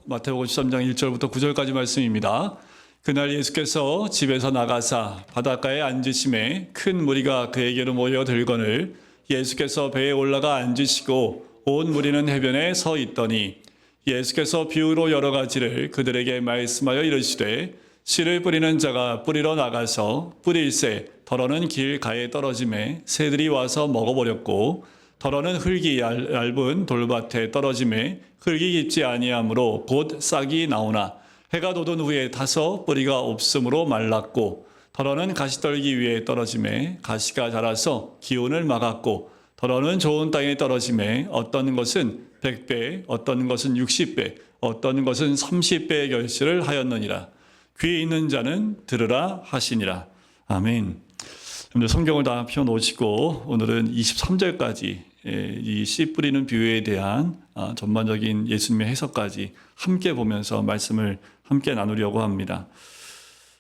마태복음 13장 1절부터 9절까지 말씀입니다. 그날 예수께서 집에서 나가사 바닷가에 앉으심에 큰 무리가 그에게로 모여들거늘 예수께서 배에 올라가 앉으시고 온 무리는 해변에 서 있더니 예수께서 비유로 여러 가지를 그들에게 말씀하여 이르시되 씨를 뿌리는 자가 뿌리러 나가서 뿌릴새 더러는 길가에 떨어짐에 새들이 와서 먹어버렸고 더러는 흙이 얇은 돌밭에 떨어짐에 흙이 깊지 아니하므로 곧 싹이 나오나 해가 돋은 후에 타서 뿌리가 없으므로 말랐고 더러는 가시떨기 위에 떨어짐에 가시가 자라서 기온을 막았고 더러는 좋은 땅에 떨어짐에 어떤 것은 100배 어떤 것은 60배 어떤 것은 30배의 결실을 하였느니라. 귀에 있는 자는 들으라 하시니라. 아멘. 여러분들 성경을 다 펴놓으시고 오늘은 23절까지 이 씨 뿌리는 비유에 대한 전반적인 예수님의 해석까지 함께 보면서 말씀을 함께 나누려고 합니다.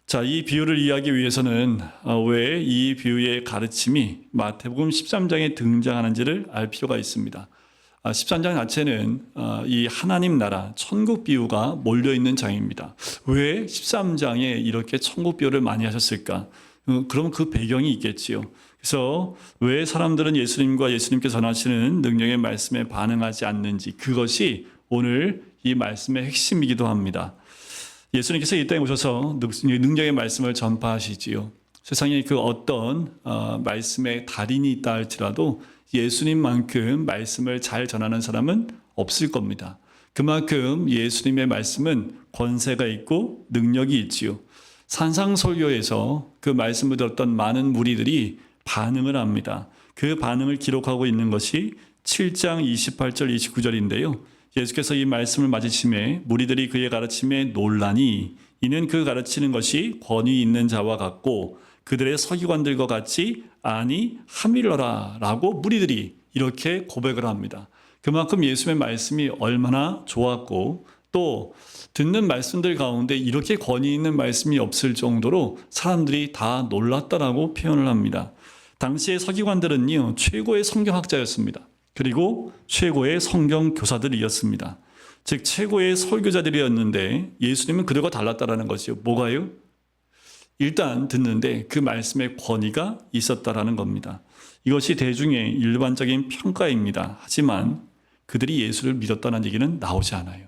자, 이 비유를 이해하기 위해서는 왜 이 비유의 가르침이 마태복음 13장에 등장하는지를 알 필요가 있습니다. 13장 자체는 이 하나님 나라 천국 비유가 몰려있는 장입니다. 왜 13장에 이렇게 천국 비유를 많이 하셨을까? 그럼 그 배경이 있겠지요. 그래서 왜 사람들은 예수님과 예수님께서 전하시는 능력의 말씀에 반응하지 않는지, 그것이 오늘 이 말씀의 핵심이기도 합니다. 예수님께서 이 땅에 오셔서 능력의 말씀을 전파하시지요. 세상에 그 어떤 말씀의 달인이 있다 할지라도 예수님만큼 말씀을 잘 전하는 사람은 없을 겁니다. 그만큼 예수님의 말씀은 권세가 있고 능력이 있지요. 산상설교에서 그 말씀을 들었던 많은 무리들이 반응을 합니다. 그 반응을 기록하고 있는 것이 7장 28절 29절인데요. 예수께서 이 말씀을 맞으심에 무리들이 그의 가르침에 놀라니 이는 그 가르치는 것이 권위 있는 자와 같고 그들의 서기관들과 같이 아니함이러라 라고 무리들이 이렇게 고백을 합니다. 그만큼 예수의 말씀이 얼마나 좋았고 또 듣는 말씀들 가운데 이렇게 권위 있는 말씀이 없을 정도로 사람들이 다 놀랐다라고 표현을 합니다. 당시의 서기관들은요, 최고의 성경학자였습니다. 그리고 최고의 성경 교사들이었습니다. 즉 최고의 설교자들이었는데 예수님은 그들과 달랐다라는 것이요. 뭐가요? 일단 듣는데 그 말씀의 권위가 있었다라는 겁니다. 이것이 대중의 일반적인 평가입니다. 하지만 그들이 예수를 믿었다는 얘기는 나오지 않아요.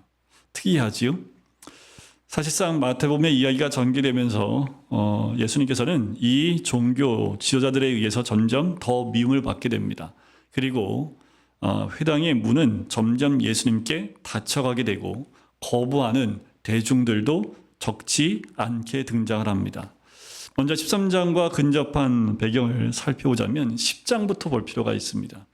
특이하지요? 사실상 마태복음의 이야기가 전개되면서 예수님께서는 이 종교 지도자들에 의해서 점점 더 미움을 받게 됩니다. 그리고 회당의 문은 점점 예수님께 닫혀가게 되고 거부하는 대중들도 적지 않게 등장을 합니다. 먼저 13장과 근접한 배경을 살펴보자면 10장부터 볼 필요가 있습니다.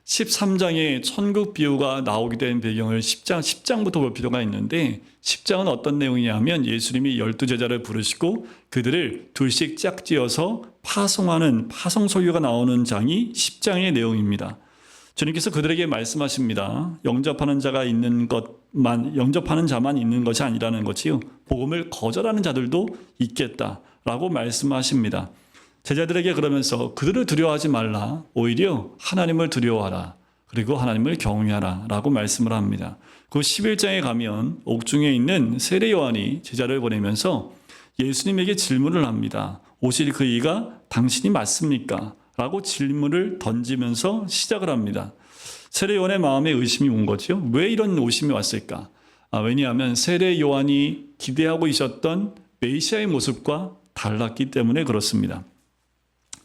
13장에 천국 비유가 나오게 된 배경을 10장부터 볼 필요가 있는데 10장은 어떤 내용이냐면 예수님이 12제자를 부르시고 그들을 둘씩 짝지어서 파송하는 파송설교가 나오는 장이 10장의 내용입니다. 주님께서 그들에게 말씀하십니다. 영접하는 자만 있는 것이 아니라는 것이요. 복음을 거절하는 자들도 있겠다라고 말씀하십니다. 제자들에게 그러면서 그들을 두려워하지 말라. 오히려 하나님을 두려워하라. 그리고 하나님을 경외하라. 라고 말씀을 합니다. 그 11장에 가면 옥중에 있는 세례 요한이 제자를 보내면서 예수님에게 질문을 합니다. 오실 그 이가 당신이 맞습니까? 라고 질문을 던지면서 시작을 합니다. 세례 요한의 마음에 의심이 온 거죠. 왜 이런 의심이 왔을까? 왜냐하면 세례 요한이 기대하고 있었던 메시아의 모습과 달랐기 때문에 그렇습니다.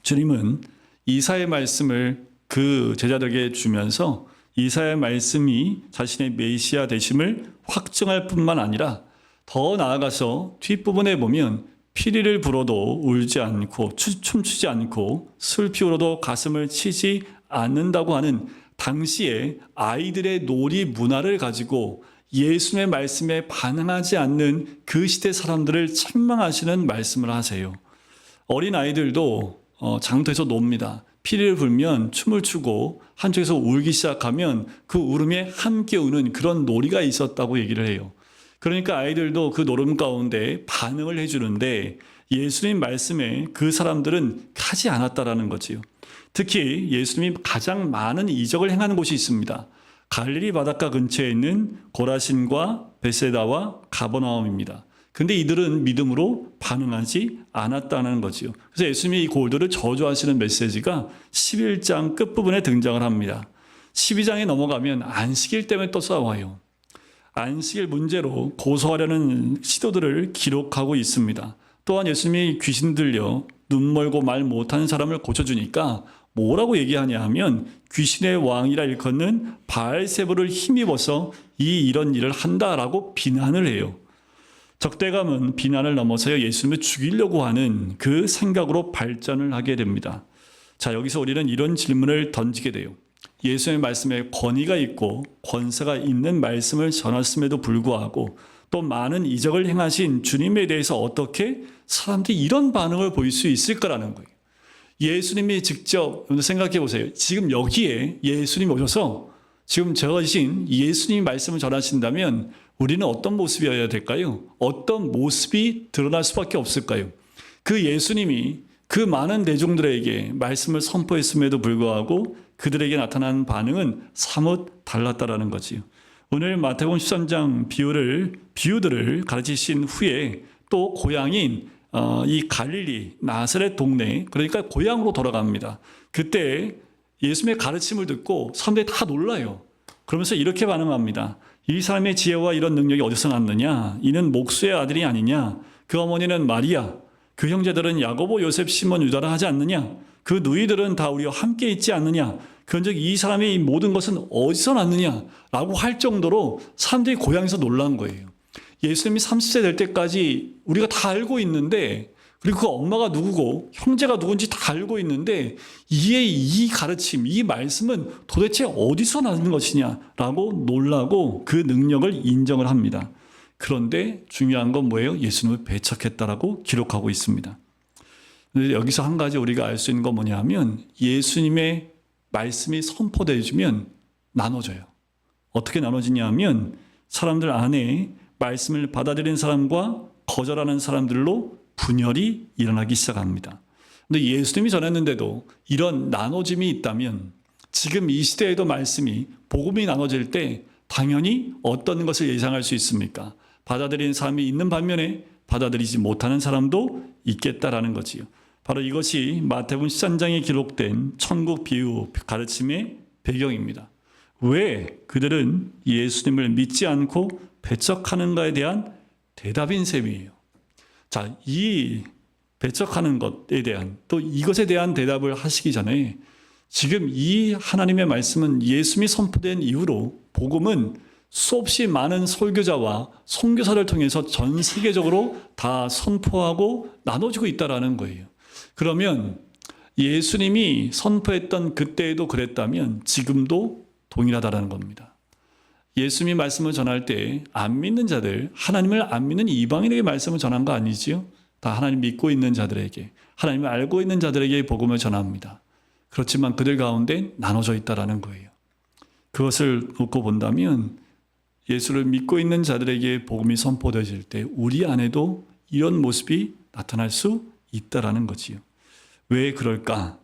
주님은 이사의 말씀을 그 제자들에게 주면서 이사의 말씀이 자신의 메시아 되심을 확증할 뿐만 아니라 더 나아가서 뒷부분에 보면 피리를 불어도 울지 않고 춤추지 않고 슬피 울어도 가슴을 치지 않는다고 하는 당시의 아이들의 놀이 문화를 가지고 예수님의 말씀에 반응하지 않는 그 시대 사람들을 책망하시는 말씀을 하세요. 어린 아이들도 장터에서 놉니다. 피리를 불면 춤을 추고 한쪽에서 울기 시작하면 그 울음에 함께 우는 그런 놀이가 있었다고 얘기를 해요. 그러니까 아이들도 그 노름 가운데 반응을 해주는데 예수님 말씀에 그 사람들은 가지 않았다라는 거지요. 특히 예수님이 가장 많은 이적을 행하는 곳이 있습니다. 갈릴리 바닷가 근처에 있는 고라신과 베세다와 가버나움입니다. 근데 이들은 믿음으로 반응하지 않았다는 거지요. 그래서 예수님이 이 골들을 저주하시는 메시지가 11장 끝부분에 등장을 합니다. 12장에 넘어가면 안식일 때문에 또 싸워요. 안식일 문제로 고소하려는 시도들을 기록하고 있습니다. 또한 예수님이 귀신 들려 눈 멀고 말 못하는 사람을 고쳐주니까 뭐라고 얘기하냐 하면 귀신의 왕이라 일컫는 바알세불을 힘입어서 이런 일을 한다라고 비난을 해요. 적대감은 비난을 넘어서요 예수님을 죽이려고 하는 그 생각으로 발전을 하게 됩니다. 자, 여기서 우리는 이런 질문을 던지게 돼요. 예수님의 말씀에 권위가 있고 권세가 있는 말씀을 전했음에도 불구하고 또 많은 이적을 행하신 주님에 대해서 어떻게 사람들이 이런 반응을 보일 수 있을까라는 거예요. 예수님이 직접 생각해 보세요. 지금 여기에 예수님이 오셔서 지금 저신 예수님이 말씀을 전하신다면 우리는 어떤 모습이어야 될까요? 어떤 모습이 드러날 수밖에 없을까요? 그 예수님이 그 많은 대중들에게 말씀을 선포했음에도 불구하고 그들에게 나타난 반응은 사뭇 달랐다라는 거지요. 오늘 마태복음 13장 비유들을 가르치신 후에 또 고향인 이 갈릴리 나사렛 동네, 그러니까 고향으로 돌아갑니다. 그때 예수님의 가르침을 듣고 사람들이 다 놀라요. 그러면서 이렇게 반응합니다. 이 사람의 지혜와 이런 능력이 어디서 났느냐? 이는 목수의 아들이 아니냐? 그 어머니는 마리아, 그 형제들은 야고보, 요셉, 시몬, 유다라 하지 않느냐? 그 누이들은 다 우리와 함께 있지 않느냐? 그런즉 이 사람의 이 모든 것은 어디서 났느냐? 라고 할 정도로 사람들이 고향에서 놀란 거예요. 예수님이 30세 될 때까지 우리가 다 알고 있는데, 그리고 그 엄마가 누구고 형제가 누군지 다 알고 있는데 이 가르침, 이 말씀은 도대체 어디서 나는 것이냐라고 놀라고 그 능력을 인정을 합니다. 그런데 중요한 건 뭐예요? 예수님을 배척했다라고 기록하고 있습니다. 그런데 여기서 한 가지 우리가 알 수 있는 건 뭐냐 하면 예수님의 말씀이 선포되어지면 나눠져요. 어떻게 나눠지냐 하면 사람들 안에 말씀을 받아들이는 사람과 거절하는 사람들로 분열이 일어나기 시작합니다. 근데 예수님이 전했는데도 이런 나눠짐이 있다면 지금 이 시대에도 말씀이 복음이 나눠질 때 당연히 어떤 것을 예상할 수 있습니까? 받아들이는 사람이 있는 반면에 받아들이지 못하는 사람도 있겠다라는 거지요. 바로 이것이 마태복음 13장에 기록된 천국 비유 가르침의 배경입니다. 왜 그들은 예수님을 믿지 않고 배척하는가에 대한 대답인 셈이에요. 자, 이 배척하는 것에 대한 또 이것에 대한 대답을 하시기 전에 지금 이 하나님의 말씀은 예수님이 선포된 이후로 복음은 수없이 많은 설교자와 선교사를 통해서 전 세계적으로 다 선포하고 나눠지고 있다라는 거예요. 그러면 예수님이 선포했던 그때에도 그랬다면 지금도 동일하다라는 겁니다. 예수님이 말씀을 전할 때 안 믿는 자들, 하나님을 안 믿는 이방인에게 말씀을 전한 거 아니지요? 다 하나님 믿고 있는 자들에게, 하나님을 알고 있는 자들에게 복음을 전합니다. 그렇지만 그들 가운데 나눠져 있다라는 거예요. 그것을 놓고 본다면 예수를 믿고 있는 자들에게 복음이 선포되어질 때 우리 안에도 이런 모습이 나타날 수 있다라는 거지요. 왜 그럴까?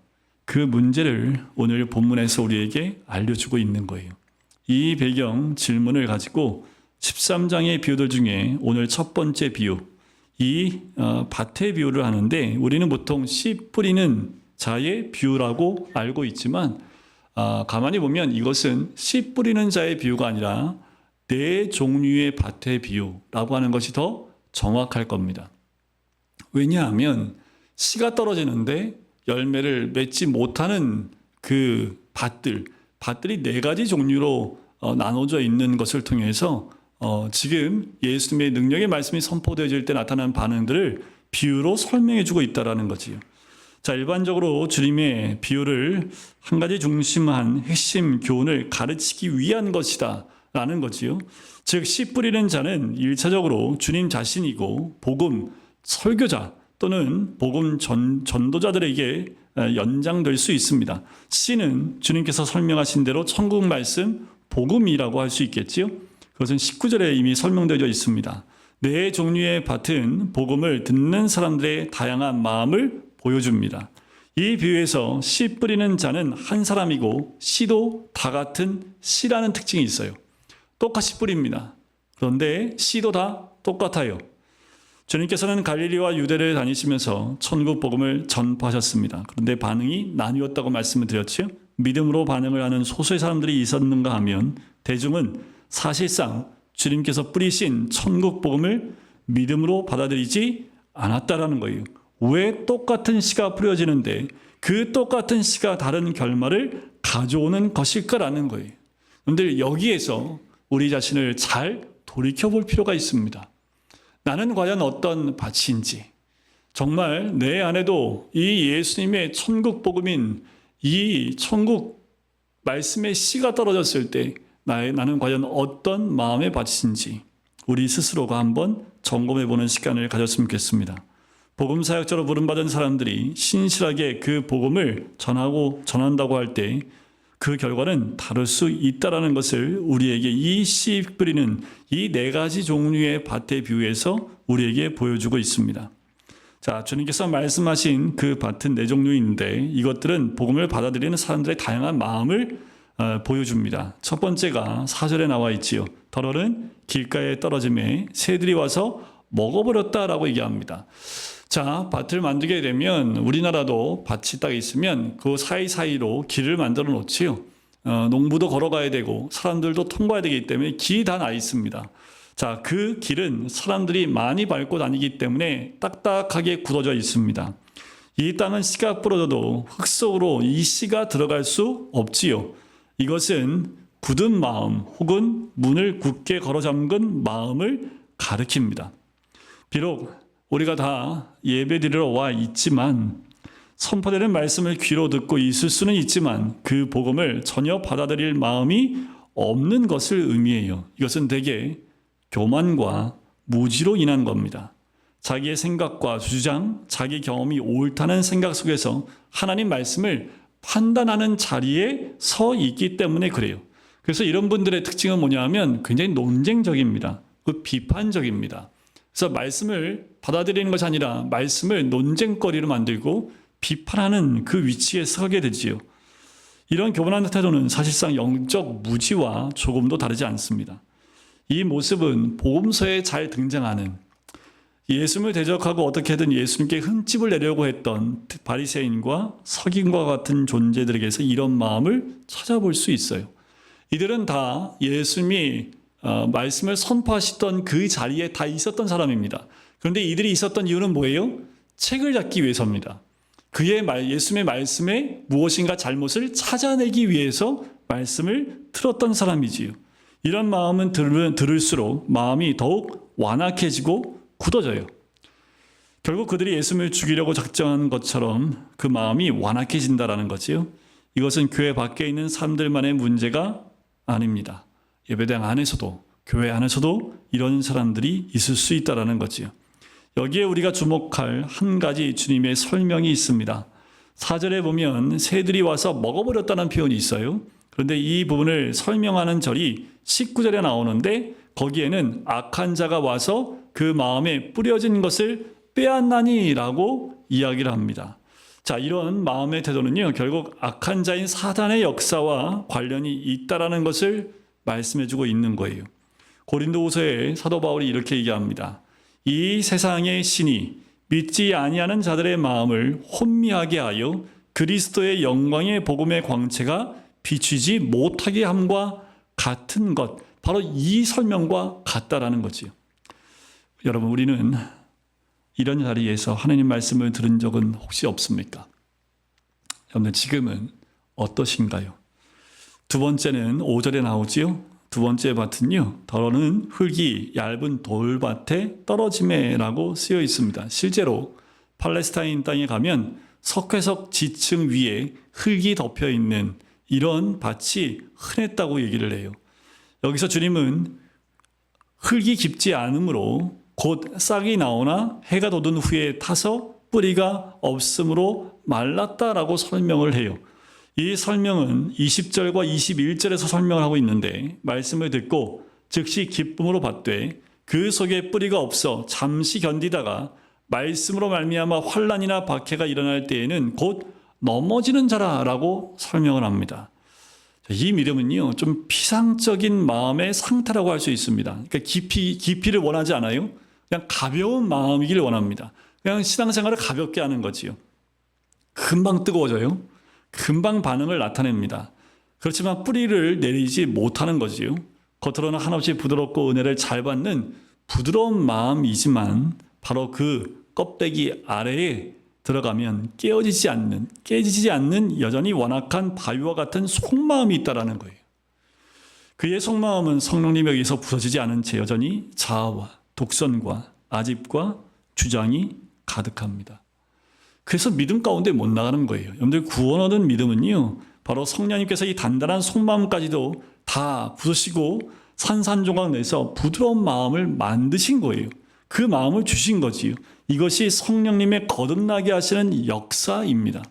그 문제를 오늘 본문에서 우리에게 알려주고 있는 거예요. 이 배경 질문을 가지고 13장의 비유들 중에 오늘 첫 번째 비유, 이 밭의 비유를 하는데 우리는 보통 씨 뿌리는 자의 비유라고 알고 있지만 가만히 보면 이것은 씨 뿌리는 자의 비유가 아니라 네 종류의 밭의 비유라고 하는 것이 더 정확할 겁니다. 왜냐하면 씨가 떨어지는데 열매를 맺지 못하는 그 밭들이 네 가지 종류로 나눠져 있는 것을 통해서 지금 예수님의 능력의 말씀이 선포되어질 때 나타나는 반응들을 비유로 설명해 주고 있다는 거지요. 자, 일반적으로 주님의 비유를 한 가지 중심한 핵심 교훈을 가르치기 위한 것이다 라는 거지요. 즉 씨 뿌리는 자는 1차적으로 주님 자신이고 복음 설교자 또는 복음 전도자들에게 연장될 수 있습니다. 씨는 주님께서 설명하신 대로 천국 말씀 복음이라고 할 수 있겠지요. 그것은 19절에 이미 설명되어 있습니다. 네 종류의 밭은 복음을 듣는 사람들의 다양한 마음을 보여줍니다. 이 비유에서 씨 뿌리는 자는 한 사람이고 씨도 다 같은 씨라는 특징이 있어요. 똑같이 뿌립니다. 그런데 씨도 다 똑같아요. 주님께서는 갈릴리와 유대를 다니시면서 천국 복음을 전파하셨습니다. 그런데 반응이 나뉘었다고 말씀을 드렸죠. 믿음으로 반응을 하는 소수의 사람들이 있었는가 하면 대중은 사실상 주님께서 뿌리신 천국 복음을 믿음으로 받아들이지 않았다라는 거예요. 왜 똑같은 씨가 뿌려지는데 그 똑같은 씨가 다른 결말을 가져오는 것일까라는 거예요. 그런데 여기에서 우리 자신을 잘 돌이켜볼 필요가 있습니다. 나는 과연 어떤 밭인지, 정말 내 안에도 이 예수님의 천국 복음인 이 천국 말씀의 씨가 떨어졌을 때 나는 과연 어떤 마음의 밭인지 우리 스스로가 한번 점검해보는 시간을 가졌으면 좋겠습니다. 복음 사역자로 부름받은 사람들이 신실하게 그 복음을 전한다고 할 때 그 결과는 다를 수 있다는 것을 우리에게 이 씨 뿌리는 이 네 가지 종류의 밭의 비유에서 우리에게 보여주고 있습니다. 자, 주님께서 말씀하신 그 밭은 네 종류인데 이것들은 복음을 받아들이는 사람들의 다양한 마음을 보여줍니다. 첫 번째가 4절에 나와 있지요. 덜어는 길가에 떨어짐에 새들이 와서 먹어버렸다라고 얘기합니다. 자, 밭을 만들게 되면 우리나라도 밭이 딱 있으면 그 사이사이로 길을 만들어 놓지요. 농부도 걸어가야 되고 사람들도 통과해야 되기 때문에 길이 다 나 있습니다. 자, 그 길은 사람들이 많이 밟고 다니기 때문에 딱딱하게 굳어져 있습니다. 이 땅은 씨가 뿌려져도 흙 속으로 이 씨가 들어갈 수 없지요. 이것은 굳은 마음 혹은 문을 굳게 걸어 잠근 마음을 가리킵니다. 비록 우리가 다 예배 드리러 와 있지만 선포되는 말씀을 귀로 듣고 있을 수는 있지만 그 복음을 전혀 받아들일 마음이 없는 것을 의미해요. 이것은 대개 교만과 무지로 인한 겁니다. 자기의 생각과 주장, 자기 경험이 옳다는 생각 속에서 하나님 말씀을 판단하는 자리에 서 있기 때문에 그래요. 그래서 이런 분들의 특징은 뭐냐 하면 굉장히 논쟁적입니다. 비판적입니다. 그래서 말씀을 받아들이는 것이 아니라 말씀을 논쟁거리로 만들고 비판하는 그 위치에 서게 되지요. 이런 교만한 태도는 사실상 영적 무지와 조금도 다르지 않습니다. 이 모습은 복음서에 잘 등장하는 예수님을 대적하고 어떻게든 예수님께 흠집을 내려고 했던 바리새인과 서기관과 같은 존재들에게서 이런 마음을 찾아볼 수 있어요. 이들은 다 예수님이 말씀을 선포하시던 그 자리에 다 있었던 사람입니다. 그런데 이들이 있었던 이유는 뭐예요? 책을 잡기 위해서입니다. 예수님의 말씀에 무엇인가 잘못을 찾아내기 위해서 말씀을 틀었던 사람이지요. 이런 마음은 들을수록 마음이 더욱 완악해지고 굳어져요. 결국 그들이 예수님을 죽이려고 작정한 것처럼 그 마음이 완악해진다는 거지요. 이것은 교회 밖에 있는 사람들만의 문제가 아닙니다. 예배당 안에서도 교회 안에서도 이런 사람들이 있을 수 있다는 거지요. 여기에 우리가 주목할 한 가지 주님의 설명이 있습니다. 4절에 보면 새들이 와서 먹어버렸다는 표현이 있어요. 그런데 이 부분을 설명하는 절이 19절에 나오는데 거기에는 악한 자가 와서 그 마음에 뿌려진 것을 빼앗나니라고 이야기를 합니다. 자, 이런 마음의 태도는요, 결국 악한 자인 사단의 역사와 관련이 있다라는 것을 말씀해주고 있는 거예요. 고린도후서에 사도 바울이 이렇게 얘기합니다. 이 세상의 신이 믿지 아니하는 자들의 마음을 혼미하게 하여 그리스도의 영광의 복음의 광채가 비추지 못하게 함과 같은 것, 바로 이 설명과 같다라는 거지요. 여러분, 우리는 이런 자리에서 하나님 말씀을 들은 적은 혹시 없습니까? 여러분, 지금은 어떠신가요? 두 번째는 5절에 나오지요. 두 번째 밭은요, 더러는 흙이 얇은 돌밭에 떨어짐에라고 쓰여 있습니다. 실제로 팔레스타인 땅에 가면 석회석 지층 위에 흙이 덮여 있는 이런 밭이 흔했다고 얘기를 해요. 여기서 주님은 흙이 깊지 않으므로 곧 싹이 나오나 해가 돋은 후에 타서 뿌리가 없으므로 말랐다라고 설명을 해요. 이 설명은 20절과 21절에서 설명을 하고 있는데 말씀을 듣고 즉시 기쁨으로 받되 그 속에 뿌리가 없어 잠시 견디다가 말씀으로 말미암아 환난이나 박해가 일어날 때에는 곧 넘어지는 자라라고 설명을 합니다. 이 믿음은요, 좀 피상적인 마음의 상태라고 할 수 있습니다. 그러니까 깊이를 원하지 않아요. 그냥 가벼운 마음이길 원합니다. 그냥 신앙생활을 가볍게 하는 거지요. 금방 뜨거워져요. 금방 반응을 나타냅니다. 그렇지만 뿌리를 내리지 못하는 거지요. 겉으로는 한없이 부드럽고 은혜를 잘 받는 부드러운 마음이지만 바로 그 껍데기 아래에 들어가면 깨지지 않는 여전히 완악한 바위와 같은 속마음이 있다라는 거예요. 그의 속마음은 성령님에 의해서 부서지지 않은 채 여전히 자아와 독선과 아집과 주장이 가득합니다. 그래서 믿음 가운데 못 나가는 거예요. 여러분들 구원 얻은 믿음은요, 바로 성령님께서 이 단단한 속마음까지도 다 부수시고 산산조각 내서 부드러운 마음을 만드신 거예요. 그 마음을 주신 거지요. 이것이 성령님의 거듭나게 하시는 역사입니다.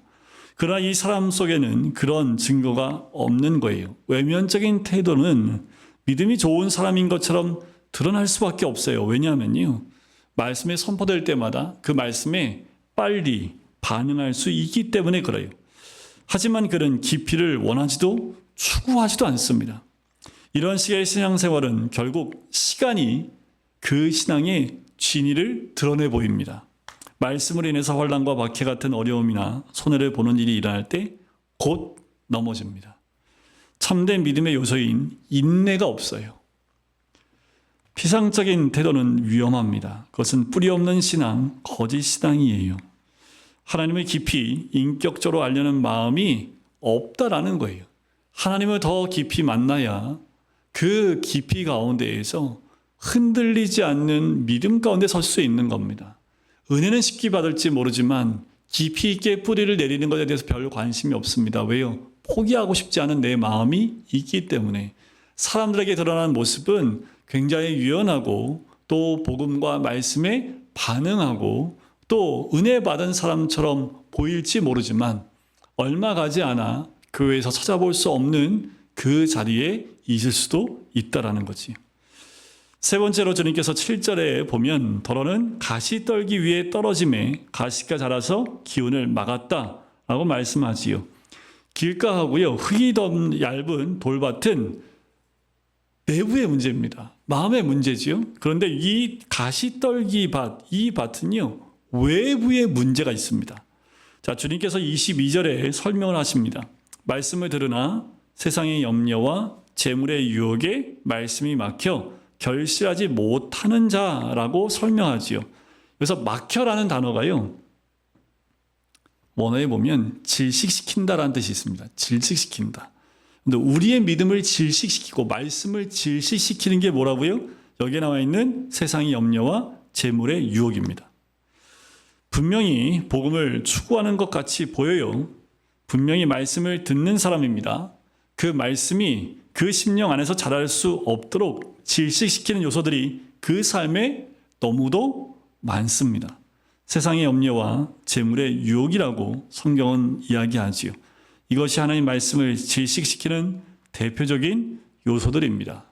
그러나 이 사람 속에는 그런 증거가 없는 거예요. 외면적인 태도는 믿음이 좋은 사람인 것처럼 드러날 수밖에 없어요. 왜냐하면요, 말씀이 선포될 때마다 그 말씀에 빨리 반응할 수 있기 때문에 그래요. 하지만 그는 깊이를 원하지도 추구하지도 않습니다. 이런 식의 신앙생활은 결국 시간이 그 신앙의 진위를 드러내 보입니다. 말씀으로 인해서 환난과 박해 같은 어려움이나 손해를 보는 일이 일어날 때 곧 넘어집니다. 참된 믿음의 요소인 인내가 없어요. 피상적인 태도는 위험합니다. 그것은 뿌리 없는 신앙, 거짓 신앙이에요. 하나님을 깊이 인격적으로 알려는 마음이 없다라는 거예요. 하나님을 더 깊이 만나야 그 깊이 가운데에서 흔들리지 않는 믿음 가운데 설 수 있는 겁니다. 은혜는 쉽게 받을지 모르지만 깊이 있게 뿌리를 내리는 것에 대해서 별 관심이 없습니다. 왜요? 포기하고 싶지 않은 내 마음이 있기 때문에. 사람들에게 드러나는 모습은 굉장히 유연하고 또 복음과 말씀에 반응하고 또 은혜 받은 사람처럼 보일지 모르지만 얼마 가지 않아 교회에서 찾아볼 수 없는 그 자리에 있을 수도 있다라는 거지. 세 번째로 주님께서 7절에 보면 더러는 가시 떨기 위해 떨어짐에 가시가 자라서 기운을 막았다라고 말씀하지요. 길가하고요, 흙이 얇은 돌밭은 내부의 문제입니다. 마음의 문제지요. 그런데 이 가시 떨기 이 밭은요, 외부의 문제가 있습니다. 자, 주님께서 22절에 설명을 하십니다. 말씀을 들으나 세상의 염려와 재물의 유혹에 말씀이 막혀 결실하지 못하는 자라고 설명하지요. 그래서 막혀라는 단어가요, 원어에 보면 질식시킨다라는 뜻이 있습니다. 질식시킨다. 근데 우리의 믿음을 질식시키고 말씀을 질식시키는 게 뭐라고요? 여기에 나와 있는 세상의 염려와 재물의 유혹입니다. 분명히 복음을 추구하는 것 같이 보여요. 분명히 말씀을 듣는 사람입니다. 그 말씀이 그 심령 안에서 자랄 수 없도록 질식시키는 요소들이 그 삶에 너무도 많습니다. 세상의 염려와 재물의 유혹이라고 성경은 이야기하지요. 이것이 하나님 말씀을 질식시키는 대표적인 요소들입니다.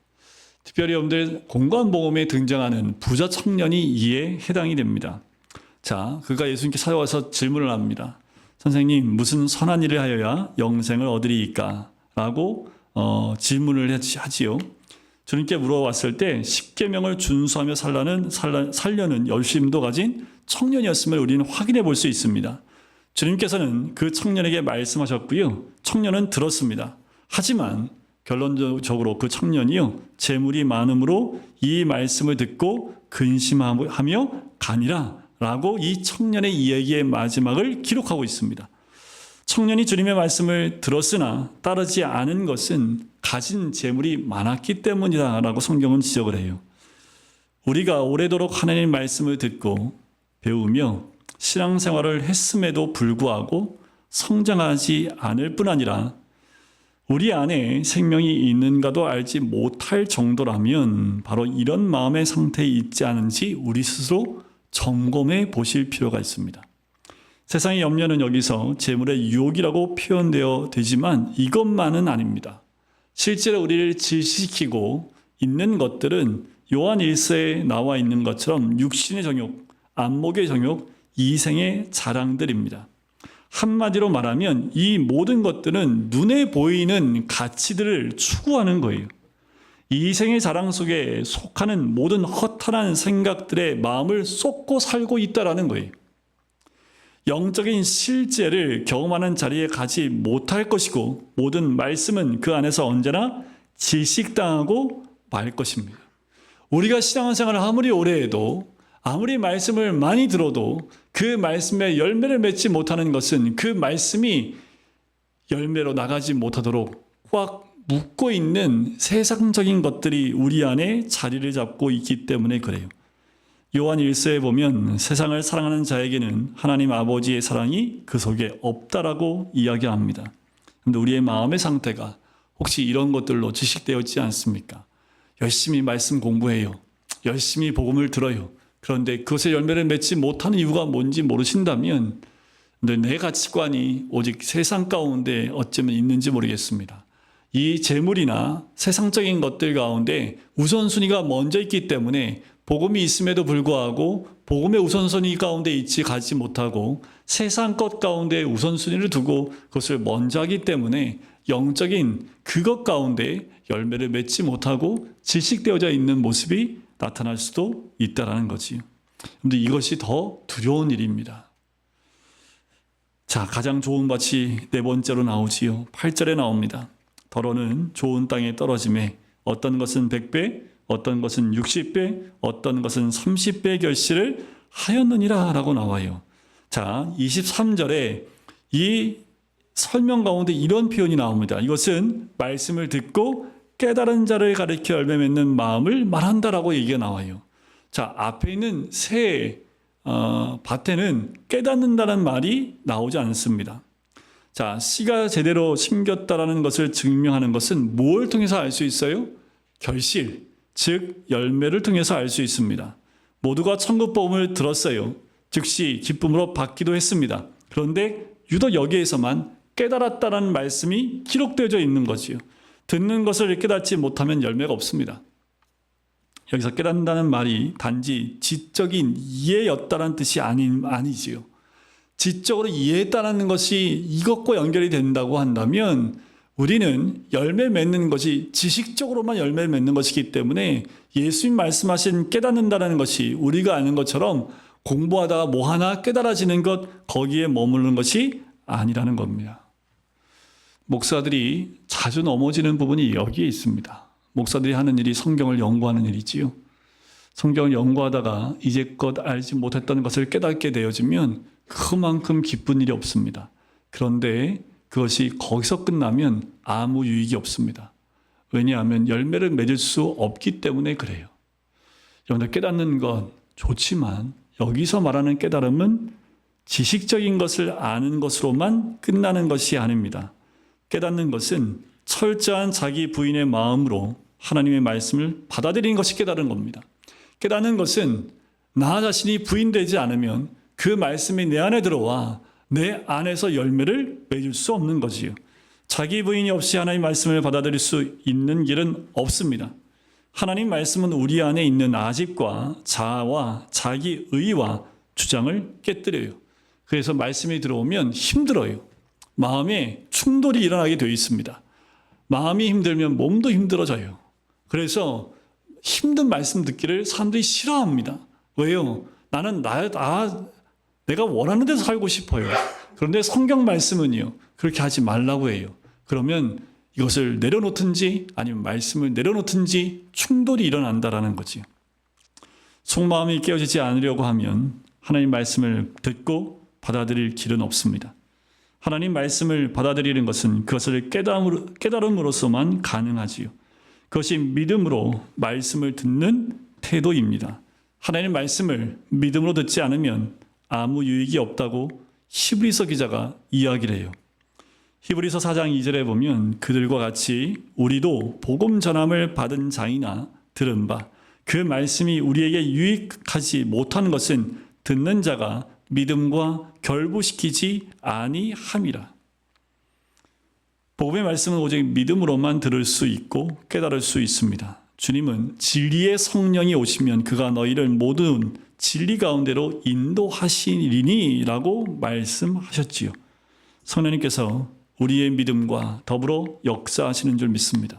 특별히 여러분들 공관복음에 등장하는 부자 청년이 이에 해당이 됩니다. 자, 그가 예수님께 찾아와서 질문을 합니다. 선생님, 무슨 선한 일을 하여야 영생을 얻으리이까? 라고 질문을 하지요. 주님께 물어봤을 때 10계명을 준수하며 살려는 열심도 가진 청년이었음을 우리는 확인해 볼 수 있습니다. 주님께서는 그 청년에게 말씀하셨고요. 청년은 들었습니다. 하지만 결론적으로 그 청년이요, 재물이 많음으로 이 말씀을 듣고 근심하며 가니라 라고 이 청년의 이야기의 마지막을 기록하고 있습니다. 청년이 주님의 말씀을 들었으나 따르지 않은 것은 가진 재물이 많았기 때문이다라고 성경은 지적을 해요. 우리가 오래도록 하나님의 말씀을 듣고 배우며 신앙생활을 했음에도 불구하고 성장하지 않을 뿐 아니라 우리 안에 생명이 있는가도 알지 못할 정도라면 바로 이런 마음의 상태에 있지 않은지 우리 스스로 점검해 보실 필요가 있습니다. 세상의 염려는 여기서 재물의 유혹이라고 표현되어 되지만 이것만은 아닙니다. 실제로 우리를 질시키고 있는 것들은 요한 1서에 나와 있는 것처럼 육신의 정욕, 안목의 정욕, 이생의 자랑들입니다. 한마디로 말하면 이 모든 것들은 눈에 보이는 가치들을 추구하는 거예요. 이 생의 자랑 속에 속하는 모든 허탄한 생각들의 마음을 쏟고 살고 있다라는 거예요. 영적인 실제를 경험하는 자리에 가지 못할 것이고 모든 말씀은 그 안에서 언제나 질식당하고 말 것입니다. 우리가 신앙생활을 아무리 오래 해도 아무리 말씀을 많이 들어도 그 말씀에 열매를 맺지 못하는 것은 그 말씀이 열매로 나가지 못하도록 꽉 묶고 있는 세상적인 것들이 우리 안에 자리를 잡고 있기 때문에 그래요. 요한 1서에 보면 세상을 사랑하는 자에게는 하나님 아버지의 사랑이 그 속에 없다라고 이야기합니다. 그런데 우리의 마음의 상태가 혹시 이런 것들로 지식되어 있지 않습니까? 열심히 말씀 공부해요. 열심히 복음을 들어요. 그런데 그것의 열매를 맺지 못하는 이유가 뭔지 모르신다면 내 가치관이 오직 세상 가운데 어쩌면 있는지 모르겠습니다. 이 재물이나 세상적인 것들 가운데 우선순위가 먼저 있기 때문에 복음이 있음에도 불구하고 복음의 우선순위 가운데 가지 못하고 세상 것 가운데 우선순위를 두고 그것을 먼저 하기 때문에 영적인 그것 가운데 열매를 맺지 못하고 질식되어져 있는 모습이 나타날 수도 있다는 거지요. 그런데 이것이 더 두려운 일입니다. 자, 가장 좋은 밭이 네 번째로 나오지요. 8절에 나옵니다. 더러는 좋은 땅에 떨어짐에 어떤 것은 100배, 어떤 것은 60배, 어떤 것은 30배 결실을 하였느니라 라고 나와요. 자, 23절에 이 설명 가운데 이런 표현이 나옵니다. 이것은 말씀을 듣고 깨달은 자를 가리켜 열매 맺는 마음을 말한다라고 얘기가 나와요. 자, 앞에 있는 새 밭에는 깨닫는다는 말이 나오지 않습니다. 자, 씨가 제대로 심겼다라는 것을 증명하는 것은 뭘 통해서 알 수 있어요? 결실, 즉 열매를 통해서 알 수 있습니다. 모두가 천국 복음을 들었어요. 즉시 기쁨으로 받기도 했습니다. 그런데 유독 여기에서만 깨달았다라는 말씀이 기록되어져 있는 거지요. 듣는 것을 깨닫지 못하면 열매가 없습니다. 여기서 깨닫는다는 말이 단지 지적인 이해였다는 뜻이 아니지요. 지적으로 이해했다는 것이 이것과 연결이 된다고 한다면 우리는 열매 맺는 것이 지식적으로만 열매 맺는 것이기 때문에 예수님 말씀하신 깨닫는다는 것이 우리가 아는 것처럼 공부하다가 뭐 하나 깨달아지는 것, 거기에 머무르는 것이 아니라는 겁니다. 목사들이 자주 넘어지는 부분이 여기에 있습니다. 목사들이 하는 일이 성경을 연구하는 일이지요. 성경을 연구하다가 이제껏 알지 못했던 것을 깨닫게 되어지면 그만큼 기쁜 일이 없습니다. 그런데 그것이 거기서 끝나면 아무 유익이 없습니다. 왜냐하면 열매를 맺을 수 없기 때문에 그래요. 여러분들 깨닫는 건 좋지만 여기서 말하는 깨달음은 지식적인 것을 아는 것으로만 끝나는 것이 아닙니다. 깨닫는 것은 철저한 자기 부인의 마음으로 하나님의 말씀을 받아들이는 것이 깨달은 겁니다. 깨닫는 것은 나 자신이 부인되지 않으면 그 말씀이 내 안에 들어와 내 안에서 열매를 맺을 수 없는 거지요. 자기 부인이 없이 하나님의 말씀을 받아들일 수 있는 길은 없습니다. 하나님 말씀은 우리 안에 있는 아집과 자아와 자기 의와 주장을 깨뜨려요. 그래서 말씀이 들어오면 힘들어요. 마음에 충돌이 일어나게 되어 있습니다. 마음이 힘들면 몸도 힘들어져요. 그래서 힘든 말씀 듣기를 사람들이 싫어합니다. 왜요? 나는 내가 원하는 데서 살고 싶어요. 그런데 성경 말씀은요, 그렇게 하지 말라고 해요. 그러면 이것을 내려놓든지 아니면 말씀을 내려놓든지 충돌이 일어난다라는 거지. 속마음이 깨어지지 않으려고 하면 하나님 말씀을 듣고 받아들일 길은 없습니다. 하나님 말씀을 받아들이는 것은 그것을 깨달음으로서만 가능하지요. 그것이 믿음으로 말씀을 듣는 태도입니다. 하나님 말씀을 믿음으로 듣지 않으면 아무 유익이 없다고 히브리서 기자가 이야기를 해요. 히브리서 4장 2절에 보면 그들과 같이 우리도 복음 전함을 받은 자이나 들은 바 그 말씀이 우리에게 유익하지 못한 것은 듣는 자가 믿음과 결부시키지 아니함이라. 복음의 말씀은 오직 믿음으로만 들을 수 있고 깨달을 수 있습니다. 주님은 진리의 성령이 오시면 그가 너희를 모든 진리 가운데로 인도하시리니 라고 말씀하셨지요. 성령님께서 우리의 믿음과 더불어 역사하시는 줄 믿습니다.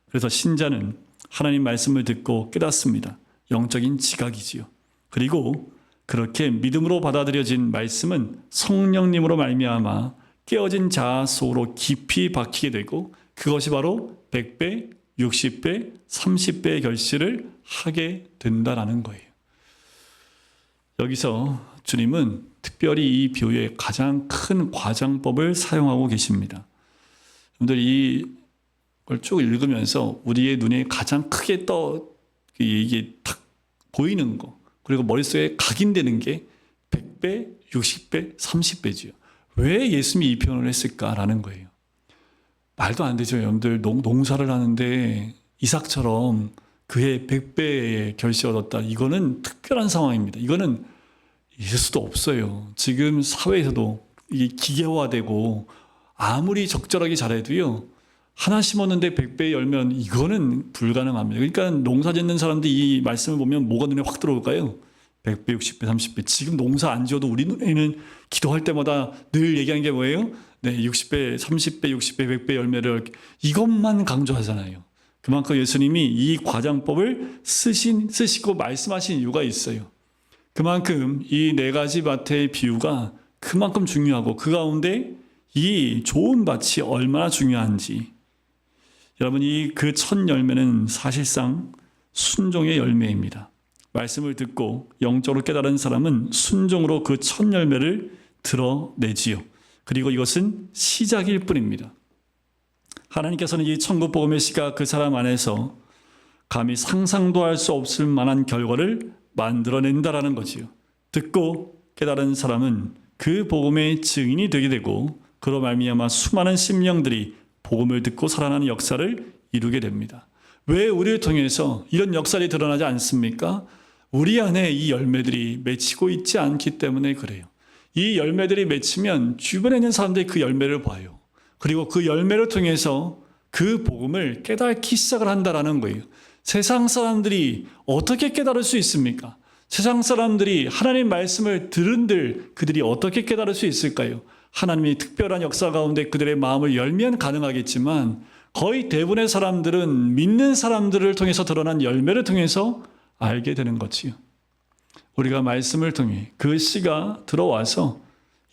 그래서 신자는 하나님 말씀을 듣고 깨닫습니다. 영적인 지각이지요. 그리고 그렇게 믿음으로 받아들여진 말씀은 성령님으로 말미암아 깨어진 자아 속으로 깊이 박히게 되고 그것이 바로 100배, 60배, 30배의 결실을 하게 된다라는 거예요. 여기서 주님은 특별히 이 비유의 가장 큰 과장법을 사용하고 계십니다. 여러분들 이걸 쭉 읽으면서 우리의 눈에 가장 크게 이게 탁 보이는 거, 그리고 머릿속에 각인되는 게 100배, 60배, 30배지요. 왜 예수님이 이 표현을 했을까라는 거예요. 말도 안 되죠. 여러분들 농사를 하는데 이삭처럼 그해 100배의 결실을 얻었다. 이거는 특별한 상황입니다. 이거는 있을 수도 없어요. 지금 사회에서도 이게 기계화되고 아무리 적절하게 잘해도요. 하나 심었는데 100배 열면 이거는 불가능합니다. 그러니까 농사 짓는 사람들이 이 말씀을 보면 뭐가 눈에 확 들어올까요? 100배, 60배, 30배. 지금 농사 안 지어도 우리 눈에는 기도할 때마다 늘 얘기하는 게 뭐예요? 네, 60배, 30배, 60배, 100배 열매를 이것만 강조하잖아요. 그만큼 예수님이 이 과장법을 쓰시고 말씀하신 이유가 있어요. 그만큼 이 네 가지 밭의 비유가 그만큼 중요하고 그 가운데 이 좋은 밭이 얼마나 중요한지 여러분 그 첫 열매는 사실상 순종의 열매입니다. 말씀을 듣고 영적으로 깨달은 사람은 순종으로 그 첫 열매를 드러내지요. 그리고 이것은 시작일 뿐입니다. 하나님께서는 이 천국 복음의 씨가 그 사람 안에서 감히 상상도 할 수 없을 만한 결과를 만들어낸다라는 거지요. 듣고 깨달은 사람은 그 복음의 증인이 되게 되고 그로 말미암아 수많은 심령들이 복음을 듣고 살아나는 역사를 이루게 됩니다. 왜 우리를 통해서 이런 역사들이 드러나지 않습니까? 우리 안에 이 열매들이 맺히고 있지 않기 때문에 그래요. 이 열매들이 맺히면 주변에 있는 사람들이 그 열매를 봐요. 그리고 그 열매를 통해서 그 복음을 깨닫기 시작을 한다라는 거예요. 세상 사람들이 어떻게 깨달을 수 있습니까? 세상 사람들이 하나님 말씀을 들은들 그들이 어떻게 깨달을 수 있을까요? 하나님이 특별한 역사 가운데 그들의 마음을 열면 가능하겠지만 거의 대부분의 사람들은 믿는 사람들을 통해서 드러난 열매를 통해서 알게 되는 거지요. 우리가 말씀을 통해 그 씨가 들어와서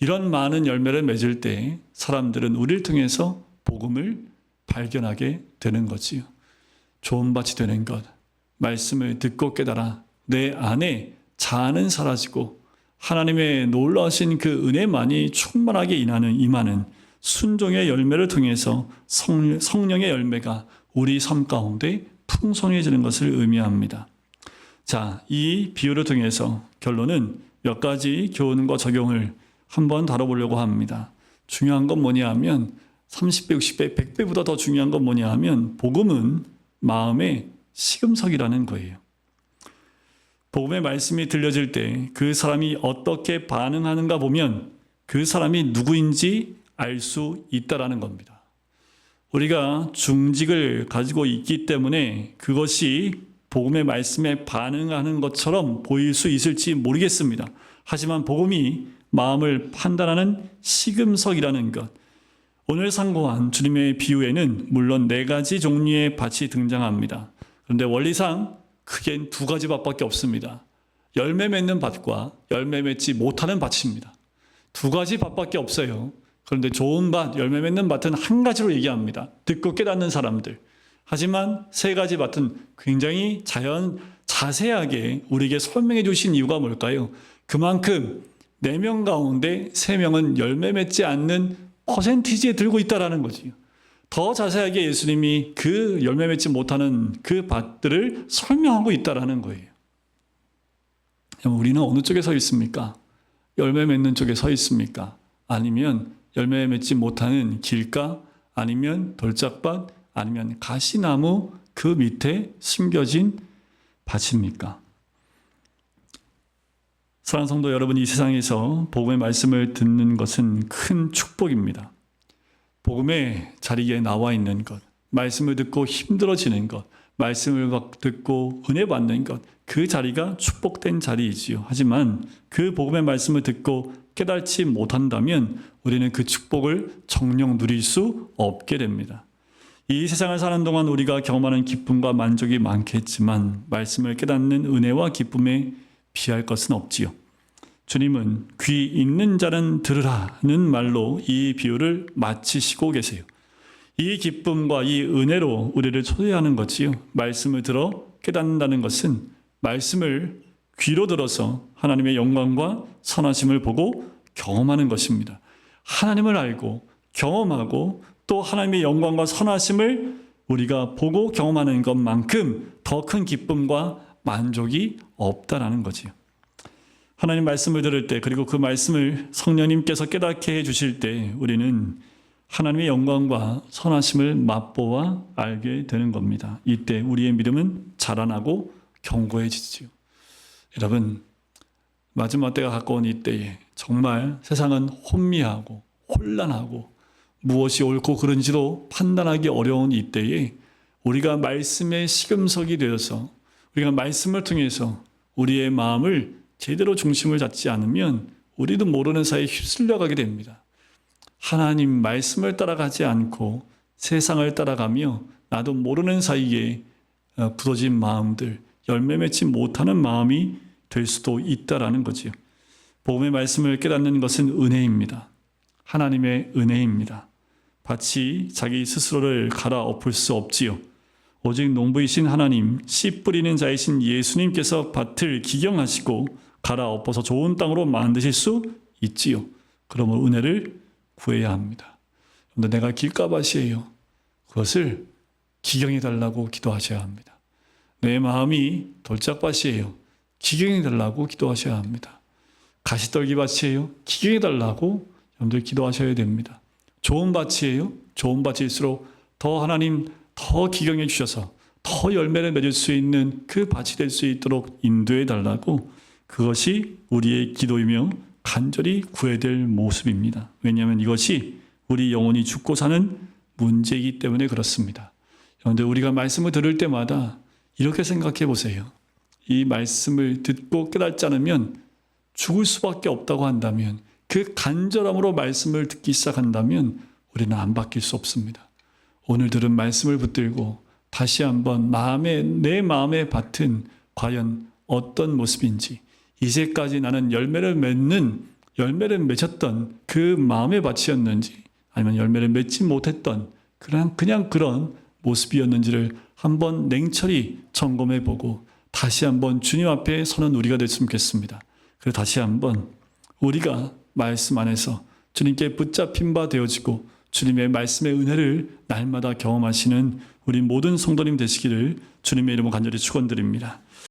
이런 많은 열매를 맺을 때 사람들은 우리를 통해서 복음을 발견하게 되는 거지요. 좋은 밭이 되는 것, 말씀을 듣고 깨달아 내 안에 자아는 사라지고 하나님의 놀라우신 그 은혜만이 충만하게 임하는 순종의 열매를 통해서 성령의 열매가 우리 삶 가운데 풍성해지는 것을 의미합니다. 자, 이 비유를 통해서 결론은 몇 가지 교훈과 적용을 한번 다뤄보려고 합니다. 중요한 건 뭐냐 하면 30배, 60배, 100배보다 더 중요한 건 뭐냐 하면 복음은 마음의 시금석이라는 거예요. 복음의 말씀이 들려질 때 그 사람이 어떻게 반응하는가 보면 그 사람이 누구인지 알 수 있다라는 겁니다. 우리가 중직을 가지고 있기 때문에 그것이 복음의 말씀에 반응하는 것처럼 보일 수 있을지 모르겠습니다. 하지만 복음이 마음을 판단하는 시금석이라는 것. 오늘 상고한 주님의 비유에는 물론 4가지 종류의 밭이 등장합니다. 그런데 원리상 크게는 2가지 밭밖에 없습니다. 열매 맺는 밭과 열매 맺지 못하는 밭입니다. 2가지 밭밖에 없어요. 그런데 좋은 밭, 열매 맺는 밭은 한 가지로 얘기합니다. 듣고 깨닫는 사람들. 하지만 3가지 밭은 굉장히 자세하게 우리에게 설명해 주신 이유가 뭘까요? 그만큼 4명 가운데 3명은 열매 맺지 않는 퍼센티지에 들고 있다는 거지요. 더 자세하게 예수님이 그 열매 맺지 못하는 그 밭들을 설명하고 있다는 거예요. 우리는 어느 쪽에 서 있습니까? 열매 맺는 쪽에 서 있습니까? 아니면 열매 맺지 못하는 길가? 아니면 돌짝밭? 아니면 가시나무 그 밑에 숨겨진 밭입니까? 사랑하는 성도 여러분, 이 세상에서 복음의 말씀을 듣는 것은 큰 축복입니다. 복음의 자리에 나와 있는 것, 말씀을 듣고 힘들어지는 것, 말씀을 듣고 은혜 받는 것, 그 자리가 축복된 자리이지요. 하지만 그 복음의 말씀을 듣고 깨닫지 못한다면 우리는 그 축복을 정녕 누릴 수 없게 됩니다. 이 세상을 사는 동안 우리가 경험하는 기쁨과 만족이 많겠지만 말씀을 깨닫는 은혜와 기쁨에 비할 것은 없지요. 주님은 귀 있는 자는 들으라는 말로 이 비유를 마치시고 계세요. 이 기쁨과 이 은혜로 우리를 초대하는 거지요. 말씀을 들어 깨닫는다는 것은 말씀을 귀로 들어서 하나님의 영광과 선하심을 보고 경험하는 것입니다. 하나님을 알고 경험하고 또 하나님의 영광과 선하심을 우리가 보고 경험하는 것만큼 더 큰 기쁨과 만족이 없다라는 거지요. 하나님 말씀을 들을 때 그리고 그 말씀을 성령님께서 깨닫게 해주실 때 우리는 하나님의 영광과 선하심을 맛보아 알게 되는 겁니다. 이때 우리의 믿음은 자라나고 견고해지지요. 여러분, 마지막 때가 가까운 이때에 정말 세상은 혼미하고 혼란하고 무엇이 옳고 그른지도 판단하기 어려운 이때에 우리가 말씀의 시금석이 되어서 우리가 말씀을 통해서 우리의 마음을 제대로 중심을 잡지 않으면 우리도 모르는 사이에 휩쓸려가게 됩니다. 하나님 말씀을 따라가지 않고 세상을 따라가며 나도 모르는 사이에 굳어진 마음들, 열매 맺지 못하는 마음이 될 수도 있다라는 거지요. 복음의 말씀을 깨닫는 것은 은혜입니다. 하나님의 은혜입니다. 밭이 자기 스스로를 갈아엎을 수 없지요. 오직 농부이신 하나님, 씨 뿌리는 자이신 예수님께서 밭을 기경하시고 갈아엎어서 좋은 땅으로 만드실 수 있지요. 그러므로 은혜를 구해야 합니다. 그런데 내가 길가밭이에요. 그것을 기경해달라고 기도하셔야 합니다. 내 마음이 돌짝밭이에요. 기경해달라고 기도하셔야 합니다. 가시떨기밭이에요. 기경해달라고 여러분들 기도하셔야 됩니다. 좋은 밭이에요. 좋은 밭일수록 더 하나님 더 기경해 주셔서 더 열매를 맺을 수 있는 그 밭이 될 수 있도록 인도해 달라고 그것이 우리의 기도이며 간절히 구해야 될 모습입니다. 왜냐하면 이것이 우리 영혼이 죽고 사는 문제이기 때문에 그렇습니다. 그런데 우리가 말씀을 들을 때마다 이렇게 생각해 보세요. 이 말씀을 듣고 깨닫지 않으면 죽을 수밖에 없다고 한다면 그 간절함으로 말씀을 듣기 시작한다면 우리는 안 바뀔 수 없습니다. 오늘 들은 말씀을 붙들고 다시 한번 내 마음의 밭은 과연 어떤 모습인지 이제까지 나는 열매를 맺었던 그 마음의 밭이었는지 아니면 열매를 맺지 못했던 그냥 그런 모습이었는지를 한번 냉철히 점검해 보고 다시 한번 주님 앞에 서는 우리가 됐으면 좋겠습니다. 그리고 다시 한번 우리가 말씀 안에서 주님께 붙잡힌 바 되어지고 주님의 말씀의 은혜를 날마다 경험하시는 우리 모든 성도님 되시기를 주님의 이름으로 간절히 축원드립니다.